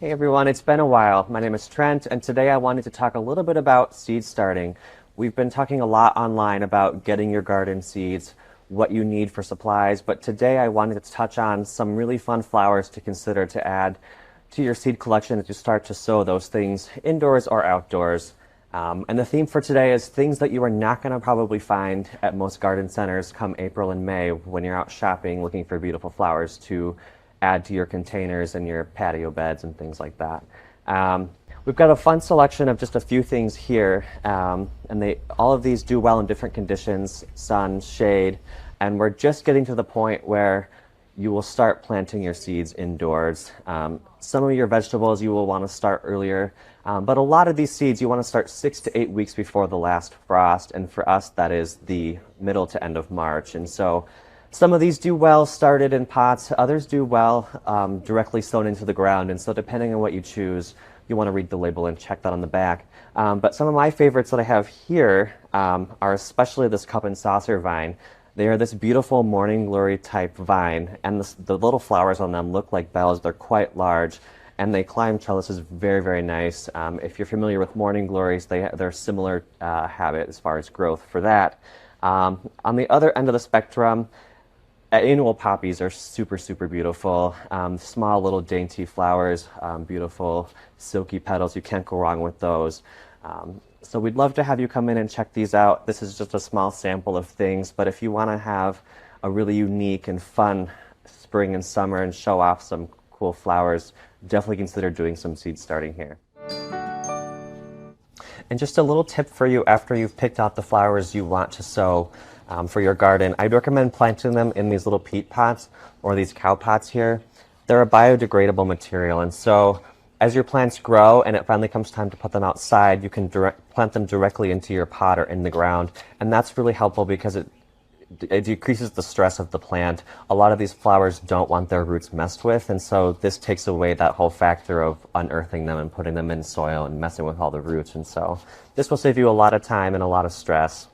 Hey everyone, it's been a while. My name is Trent, and today I wanted to talk a little bit about seed starting. We've been talking a lot online about getting your garden seeds, what you need for supplies, but today I wanted to touch on some really fun flowers to consider to add to your seed collection as you start to sow those things indoors or outdoors. And the theme for today is things that you are not going to probably find at most garden centers come April and May when you're out shopping looking for beautiful flowers to add to your containers and your patio beds and things like that. We've got a fun selection of just a few things here, and all of these do well in different conditions, sun, shade, and we're just getting to the point where you will start planting your seeds indoors. Some of your vegetables you will want to start earlier, but a lot of these seeds you want to start 6 to 8 weeks before the last frost, and for us that is the middle to end of March. And so some of these do well started in pots, others do well directly sown into the ground, and so depending on what you choose, you want to read the label and check that on the back. But some of my favorites that I have here are especially this cup and saucer vine. They are this beautiful morning glory type vine, and the little flowers on them look like bells. They're quite large, and they climb trellises very, very nice. If you're familiar with morning glories, they're similar habit as far as growth for that. On the other end of the spectrum, annual poppies are super, super beautiful. Small little dainty flowers, beautiful silky petals. You can't go wrong with those. So we'd love to have you come in and check these out. This is just a small sample of things, but if you want to have a really unique and fun spring and summer and show off some cool flowers, definitely consider doing some seed starting here. And just a little tip for you after you've picked out the flowers you want to sow for your garden, I'd recommend planting them in these little peat pots or these cow pots here. They're a biodegradable material, and so as your plants grow and it finally comes time to put them outside, you can plant them directly into your pot or in the ground, and that's really helpful because it decreases the stress of the plant. A lot of these flowers don't want their roots messed with, and so this takes away that whole factor of unearthing them and putting them in soil and messing with all the roots, and so this will save you a lot of time and a lot of stress.